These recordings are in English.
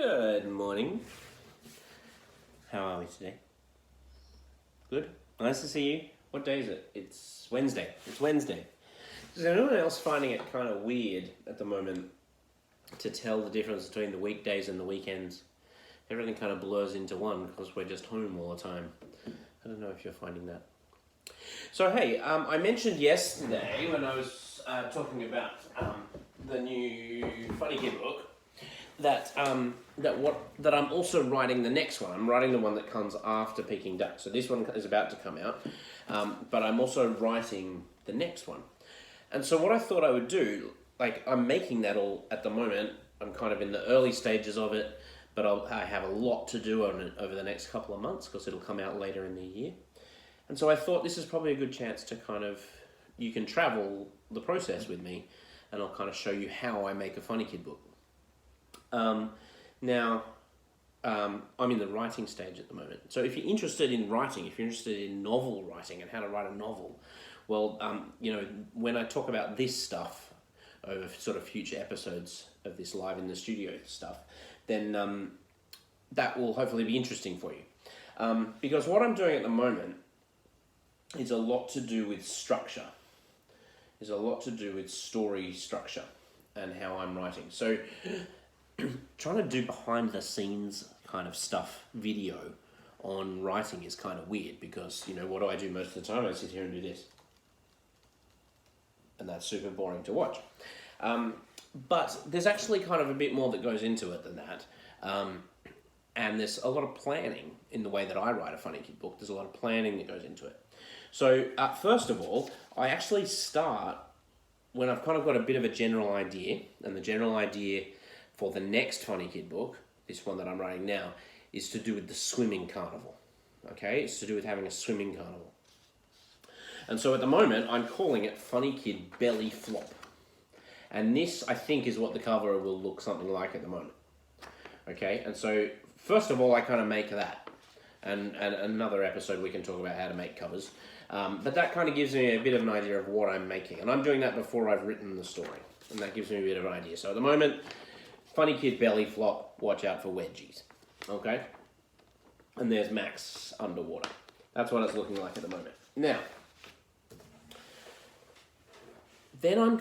Good morning. How are we today? Good? Nice to see you. What day is it? It's Wednesday. It's Wednesday. Is anyone else finding it kind of weird at the moment to tell the difference between the weekdays and the weekends? Everything kind of blurs into one because we're just home all the time. I don't know if you're finding that. So hey, I mentioned yesterday when I was talking about the new Funny Kid book that I'm also writing the next one. I'm writing the one that comes after Peking Duck. So this one is about to come out, but I'm also writing the next one. And so what I thought I would do, like I'm making that all at the moment. I'm kind of in the early stages of it, but I have a lot to do on it over the next couple of months because it'll come out later in the year. And so I thought this is probably a good chance to you can travel the process with me and I'll kind of show you how I make a Funny Kid book. I'm in the writing stage at the moment. So if you're interested in writing, if you're interested in novel writing and how to write a novel, well, when I talk about this stuff over sort of future episodes of this live in the studio stuff, then that will hopefully be interesting for you. Because what I'm doing at the moment is a lot to do with structure. Is a lot to do with story structure and how I'm writing. So trying to do behind the scenes kind of stuff, video on writing is kind of weird because, what do I do most of the time? I sit here and do this. And that's super boring to watch. But there's actually kind of a bit more that goes into it than that. And there's a lot of planning in the way that I write a Funny Kid book. There's a lot of planning that goes into it. So first of all, I actually start when I've kind of got a bit of a general idea, and the general idea for the next Funny Kid book, this one that I'm writing now, is to do with the swimming carnival. Okay, it's to do with having a swimming carnival. And so at the moment, I'm calling it Funny Kid Belly Flop. And this, I think, is what the cover will look something like at the moment. Okay, and so first of all, I kind of make that. And another episode we can talk about how to make covers. But that kind of gives me a bit of an idea of what I'm making. And I'm doing that before I've written the story. And that gives me a bit of an idea. So at the moment, Funny Kid Belly Flop, watch out for wedgies. Okay? And there's Max underwater. That's what it's looking like at the moment. Now, then I'm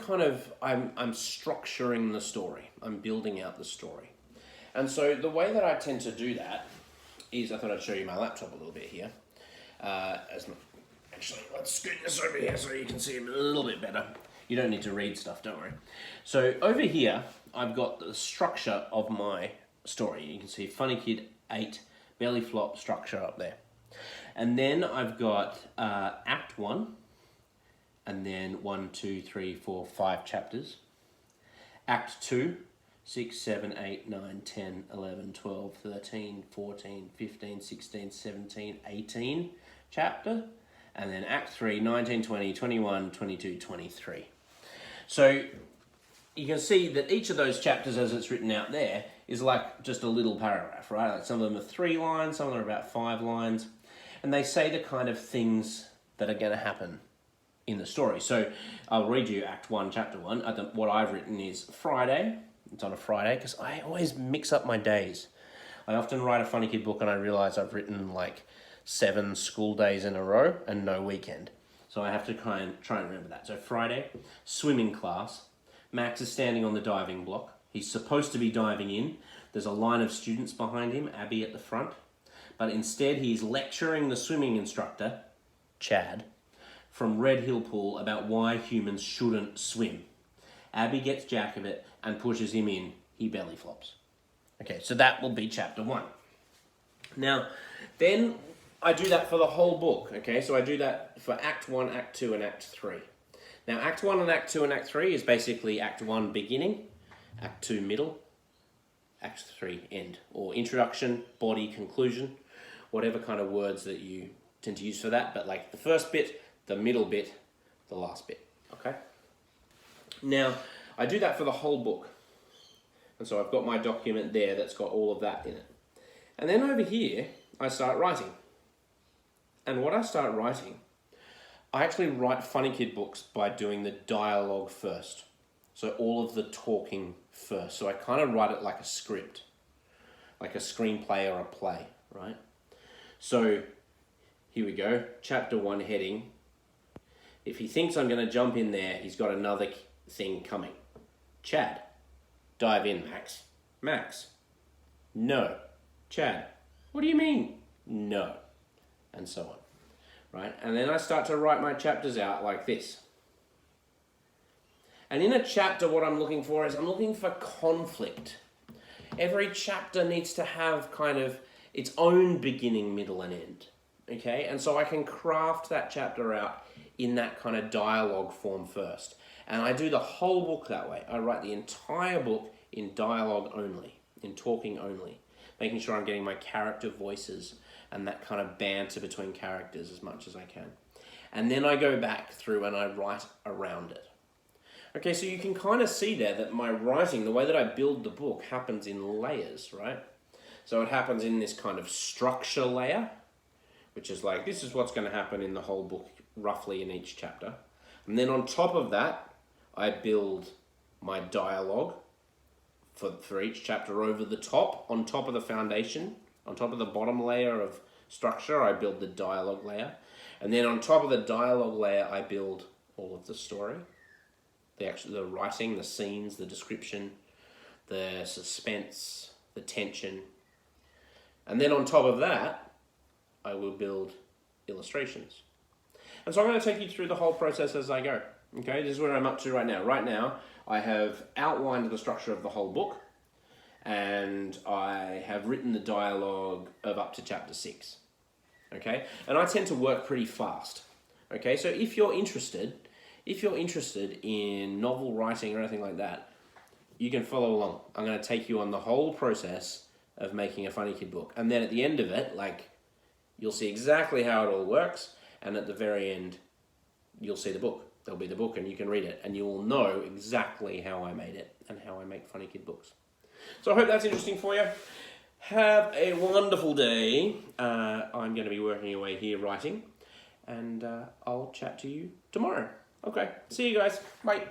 structuring the story. I'm building out the story. And so the way that I tend to do that is, I thought I'd show you my laptop a little bit here. Actually, let's scoot this over here so you can see it a little bit better. You don't need to read stuff, don't worry. So over here, I've got the structure of my story. You can see Funny Kid 8 Belly Flop structure up there. And then I've got Act 1, and then 1, 2, 3, 4, 5 chapters. Act 2, 6, 7, 8, 9, 10, 11, 12, 13, 14, 15, 16, 17, 18 chapter. And then Act 3, 19, 20, 21, 22, 23. So you can see that each of those chapters as it's written out there is like just a little paragraph, right? Like some of them are 3 lines, some of them are about 5 lines. And they say the kind of things that are going to happen in the story. So I'll read you Act 1, Chapter 1. What I've written is Friday. It's on a Friday because I always mix up my days. I often write a Funny Kid book and I realize I've written like 7 school days in a row and no weekend. So I have to try and remember that. So Friday, swimming class. Max is standing on the diving block. He's supposed to be diving in. There's a line of students behind him, Abby at the front. But instead he's lecturing the swimming instructor, Chad, from Red Hill Pool about why humans shouldn't swim. Abby gets jack of it and pushes him in. He belly flops. Okay, so that will be chapter 1. Now, then I do that for the whole book, okay? So I do that for Act 1, Act 2, and Act 3. Now, Act 1 and Act 2 and Act 3 is basically Act 1 beginning, Act 2 middle, Act 3 end, or introduction, body, conclusion, whatever kind of words that you tend to use for that, but like the first bit, the middle bit, the last bit, okay? Now, I do that for the whole book. And so I've got my document there that's got all of that in it. And then over here, I start writing. And what I start writing, I actually write Funny Kid books by doing the dialogue first. So all of the talking first. So I kind of write it like a script. like a screenplay or a play, right? So here we go, chapter 1 heading. If he thinks I'm going to jump in there, he's got another thing coming. Chad, dive in, Max. Max, no. Chad, what do you mean? No. And so on, right? And then I start to write my chapters out like this. And in a chapter, what I'm looking for is I'm looking for conflict. Every chapter needs to have kind of its own beginning, middle, and end. Okay? And so I can craft that chapter out in that kind of dialogue form first. And I do the whole book that way. I write the entire book in dialogue only, in talking only, making sure I'm getting my character voices and that kind of banter between characters as much as I can. And then I go back through and I write around it. Okay, so you can kind of see there that my writing, the way that I build the book, happens in layers, right? So it happens in this kind of structure layer, which is like, this is what's going to happen in the whole book, roughly in each chapter. And then on top of that, I build my dialogue for each chapter over the top, on top of the foundation, on top of the bottom layer of structure, I build the dialogue layer. And then on top of the dialogue layer, I build all of the story. The writing, the scenes, the description, the suspense, the tension. And then on top of that, I will build illustrations. And so I'm going to take you through the whole process as I go. Okay, this is where I'm up to right now. Right now, I have outlined the structure of the whole book, and I have written the dialogue of up to chapter 6. Okay, and I tend to work pretty fast. Okay, so if you're interested in novel writing or anything like that, you can follow along. I'm going to take you on the whole process of making a Funny Kid book. And then at the end of it, like, you'll see exactly how it all works. And at the very end, you'll see the book. There'll be the book and you can read it. And you will know exactly how I made it and how I make Funny Kid books. So I hope that's interesting for you. Have a wonderful day. I'm going to be working away here writing. And I'll chat to you tomorrow. Okay, see you guys. Bye.